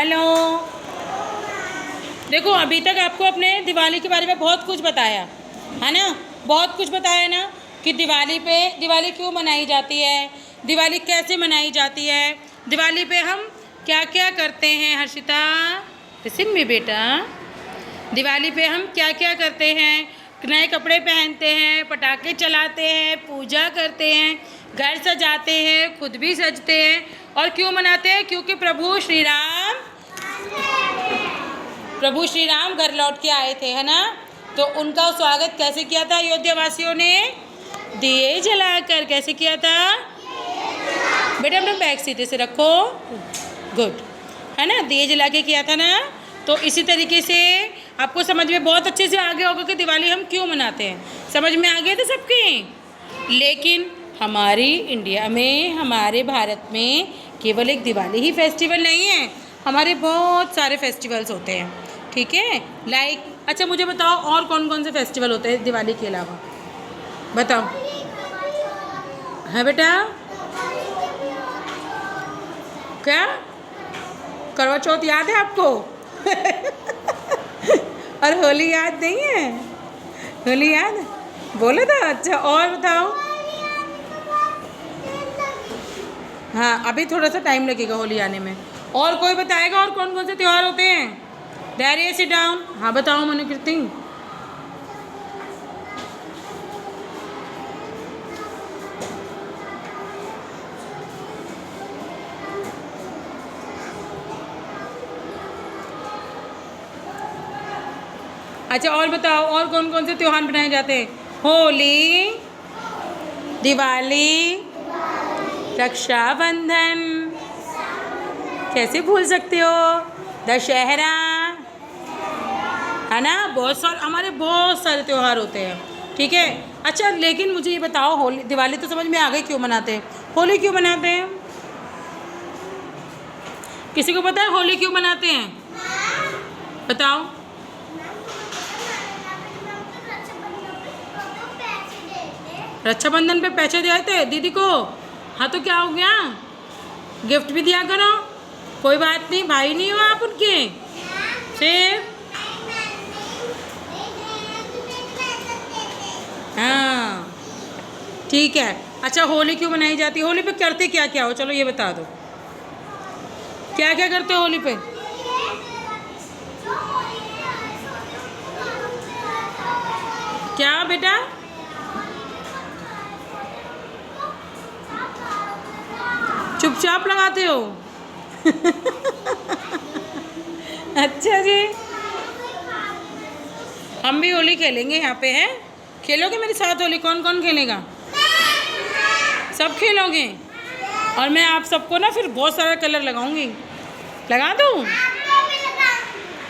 Hello. देखो अभी तक आपको अपने दिवाली के बारे में बहुत कुछ बताया है ना, बहुत कुछ बताया ना कि दिवाली क्यों मनाई जाती है, दिवाली कैसे मनाई जाती है, दिवाली पे हम क्या क्या करते हैं। हर्षिता सिम में बेटा, दिवाली पे हम क्या क्या करते हैं, नए कपड़े पहनते हैं, पटाखे चलाते हैं, पूजा करते हैं, घर सजाते हैं, खुद भी सजते हैं। और क्यों मनाते हैं? क्योंकि प्रभु श्री राम घर लौट के आए थे, है ना। तो उनका स्वागत कैसे किया था अयोध्या वासियों ने? दिए जलाकर। कैसे किया था बेटा? अपना बैग सीधे से रखो, गुड, है ना, दिए जला के किया था ना। तो इसी तरीके से आपको समझ में बहुत अच्छे से आ गया होगा कि दिवाली हम क्यों मनाते हैं। समझ में आ गए थे सबके। लेकिन हमारी इंडिया में, हमारे भारत में केवल एक दिवाली ही फेस्टिवल नहीं है, हमारे बहुत सारे फेस्टिवल्स होते हैं, ठीक है। लाइक अच्छा मुझे बताओ और कौन कौन से फेस्टिवल होते हैं दिवाली के अलावा, बताओ। है बेटा? क्या करवा चौथ याद है आपको? और होली याद नहीं है? होली याद बोला था? अच्छा और बताओ। हाँ अभी थोड़ा सा टाइम लगेगा होली आने में। और कोई बताएगा और कौन कौन से त्यौहार होते हैं? धैर्य सिट डाउन। हाँ बताओ मनुकृति। अच्छा और बताओ और कौन कौन से त्यौहार मनाए जाते हैं? होली, दिवाली, रक्षाबंधन, कैसे भूल सकते हो, दशहरा, है ना। हमारे बहुत सारे त्यौहार होते हैं, ठीक है। अच्छा लेकिन मुझे ये बताओ, होली दिवाली तो समझ में आ गई क्यों मनाते हैं, होली क्यों मनाते हैं? किसी को पता है होली क्यों मनाते हैं? बताओ। रक्षाबंधन पे पैसे दिए थे दीदी को। हाँ तो क्या हो गया, गिफ्ट भी दिया करो, कोई बात नहीं, भाई नहीं हो आप उनके। फिर हाँ ठीक है। अच्छा होली क्यों मनाई जाती है? होली पे करते क्या क्या हो, चलो ये बता दो, क्या क्या करते हो होली पे? क्या बेटा? चुपचाप लगाते हो? अच्छा जी, हम भी होली खेलेंगे यहाँ पे, हैं? खेलोगे मेरे साथ होली? कौन कौन खेलेगा? सब खेलोगे? और मैं आप सबको ना फिर बहुत सारा कलर लगाऊंगी, लगा दूँ?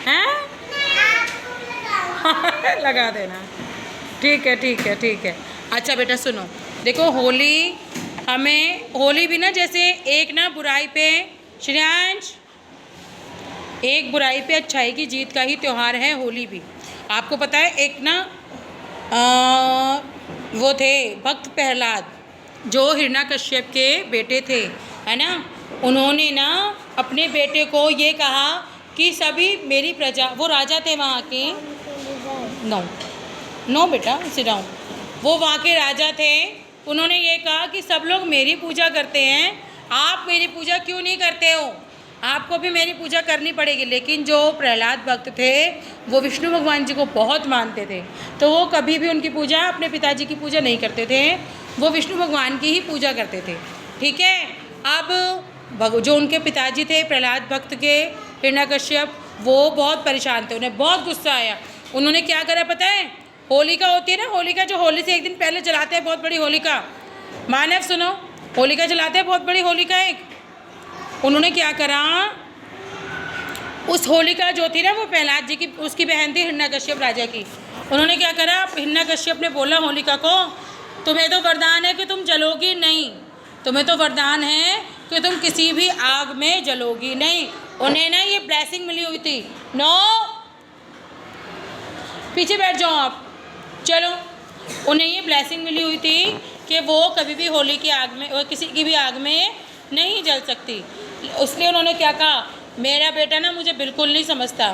हैं? लगा देना, ठीक है ठीक है ठीक है। अच्छा बेटा सुनो, देखो होली भी ना जैसे एक ना बुराई पे, श्रेयांश, एक बुराई पे अच्छाई की जीत का ही त्यौहार है होली भी। आपको पता है एक ना वो थे भक्त प्रहलाद, जो हिरण्यकश्यप के बेटे थे, है ना। उन्होंने ना अपने बेटे को ये कहा कि सभी मेरी प्रजा, वो राजा थे वहाँ के, नो बेटा सिट डाउन, वो वहाँ के राजा थे। उन्होंने ये कहा कि सब लोग मेरी पूजा करते हैं, आप मेरी पूजा क्यों नहीं करते हो? आपको भी मेरी पूजा करनी पड़ेगी। लेकिन जो प्रहलाद भक्त थे वो विष्णु भगवान जी को बहुत मानते थे, तो वो कभी भी उनकी पूजा, अपने पिताजी की पूजा नहीं करते थे, वो विष्णु भगवान की ही पूजा करते थे, ठीक है। अब जो उनके पिताजी थे प्रहलाद भक्त के, हिरण्यकश्यप, वो बहुत परेशान थे, उन्हें बहुत गुस्सा आया। उन्होंने क्या करा पता है? होलिका होती है ना, होलिका जो होली से एक दिन पहले जलाते हैं, बहुत बड़ी होलिका, मानव सुनो, होलिका जलाते हैं, बहुत बड़ी होलिका एक। उन्होंने क्या करा, उस होलिका जो थी ना वो प्रहलाद जी की, उसकी बहन थी हिरण्यकश्यप राजा की। उन्होंने क्या करा, हिरण्यकश्यप ने बोला होलिका को, तुम्हें तो वरदान है कि तुम जलोगी नहीं, तुम्हें तो वरदान है कि तुम किसी भी आग में जलोगी नहीं। उन्हें ना ये ब्लेसिंग मिली हुई थी। नो, पीछे बैठ जाओ आप, चलो। उन्हें ये ब्लेसिंग मिली हुई थी कि वो कभी भी होली की आग में, किसी की भी आग में नहीं जल सकती। इसलिए उन्होंने क्या कहा मेरा बेटा ना मुझे बिल्कुल नहीं समझता।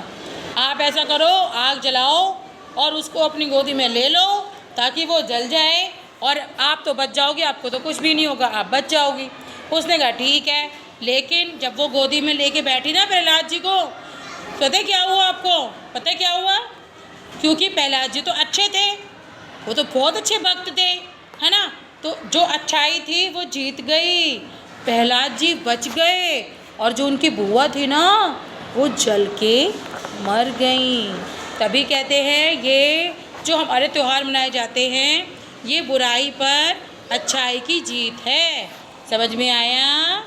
आप ऐसा करो, आग जलाओ और उसको अपनी गोदी में ले लो ताकि वो जल जाए और आप तो बच जाओगी, आपको तो कुछ भी नहीं होगा, आप बच जाओगी। उसने कहा ठीक है। लेकिन जब वो गोदी में लेके बैठी ना प्रहलाद जी को, पता क्या हुआ आपको? पता क्या हुआ? क्योंकि प्रहलाद जी तो अच्छे थे, वो तो बहुत अच्छे भक्त थे, है ना। तो जो अच्छाई थी वो जीत गई, प्रहलाद जी बच गए और जो उनकी बुआ थी ना वो जल के मर गई। तभी कहते हैं ये जो हमारे त्यौहार मनाए जाते हैं ये बुराई पर अच्छाई की जीत है। समझ में आया?